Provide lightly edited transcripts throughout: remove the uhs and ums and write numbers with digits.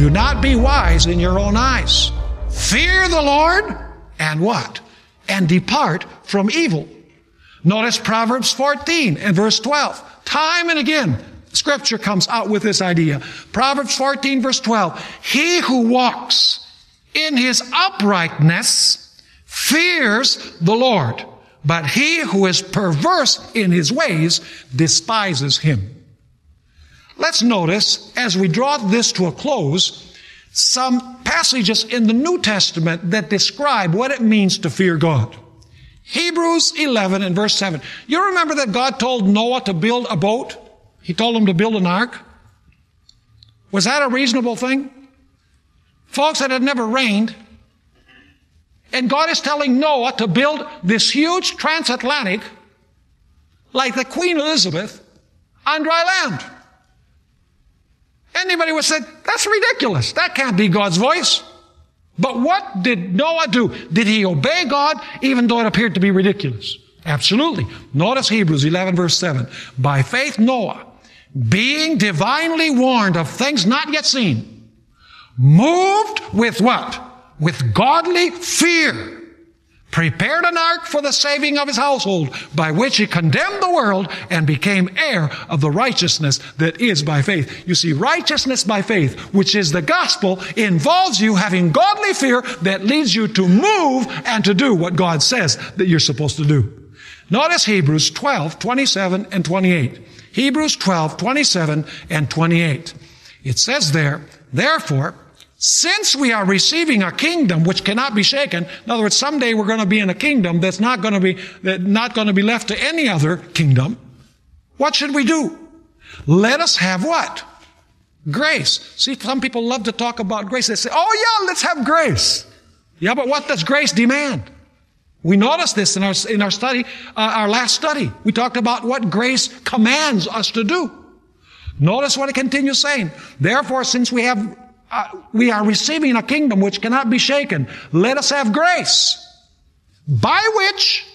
Do not be wise in your own eyes. Fear the Lord and what? And depart from evil. Notice Proverbs 14 and verse 12. Time and again, Scripture comes out with this idea. Proverbs 14 verse 12. He who walks in his uprightness fears the Lord, but he who is perverse in his ways despises him. Let's notice, as we draw this to a close, some passages in the New Testament that describe what it means to fear God. Hebrews 11 and verse 7. You remember that God told Noah to build a boat? He told him to build an ark. Was that a reasonable thing? Folks, it had never rained. And God is telling Noah to build this huge transatlantic, like the Queen Elizabeth, on dry land. Anybody would say, that's ridiculous. That can't be God's voice. But what did Noah do? Did he obey God even though it appeared to be ridiculous? Absolutely. Notice Hebrews 11 verse 7. By faith Noah, being divinely warned of things not yet seen, moved with what? With godly fear, prepared an ark for the saving of his household, by which he condemned the world and became heir of the righteousness that is by faith. You see, righteousness by faith, which is the gospel, involves you having godly fear that leads you to move and to do what God says that you're supposed to do. Notice Hebrews 12, 27 and 28. Hebrews 12, 27 and 28. It says there, therefore, since we are receiving a kingdom which cannot be shaken, in other words, someday we're going to be in a kingdom that's not going to be left to any other kingdom. What should we do? Let us have what? Grace. See, some people love to talk about grace. They say, oh yeah, let's have grace. Yeah, but what does grace demand? We noticed this in our study, our last study. We talked about what grace commands us to do. Notice what it continues saying. Therefore, since we are receiving a kingdom which cannot be shaken, let us have grace, by which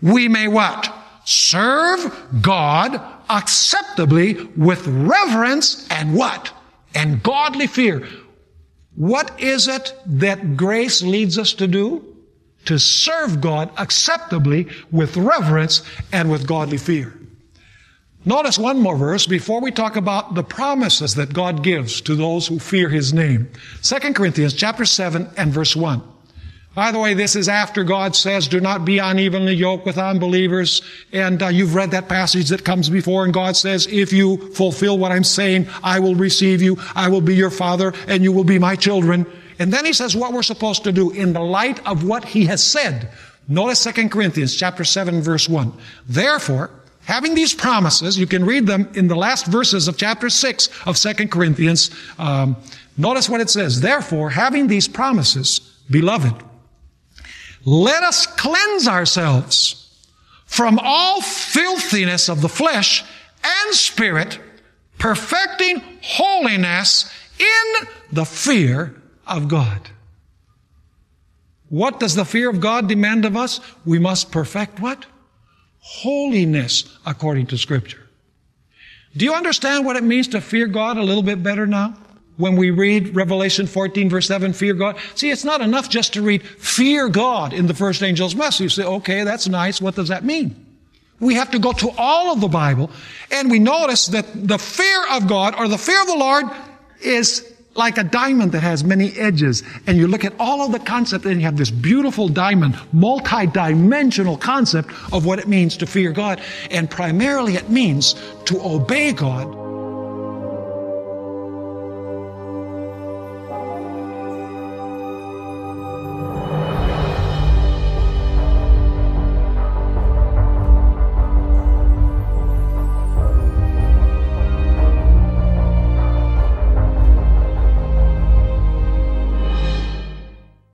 we may what? Serve God acceptably with reverence and what? And godly fear. What is it that grace leads us to do? To serve God acceptably with reverence and with godly fear. Notice one more verse before we talk about the promises that God gives to those who fear His name. 2 Corinthians chapter 7 and verse 1. By the way, this is after God says, do not be unevenly yoked with unbelievers. And you've read that passage that comes before, and God says, if you fulfill what I'm saying, I will receive you, I will be your father, and you will be my children. And then He says what we're supposed to do in the light of what He has said. Notice 2 Corinthians chapter 7 verse 1. Therefore, having these promises, you can read them in the last verses of chapter 6 of 2 Corinthians. Notice what it says. Therefore, having these promises, beloved, let us cleanse ourselves from all filthiness of the flesh and spirit, perfecting holiness in the fear of God. What does the fear of God demand of us? We must perfect what? Holiness according to Scripture. Do you understand what it means to fear God a little bit better now? When we read Revelation 14 verse 7, fear God. See, it's not enough just to read fear God in the first angel's message. You say, okay, that's nice. What does that mean? We have to go to all of the Bible, and we notice that the fear of God or the fear of the Lord is like a diamond that has many edges. And you look at all of the concept and you have this beautiful diamond, multi-dimensional concept of what it means to fear God. And primarily it means to obey God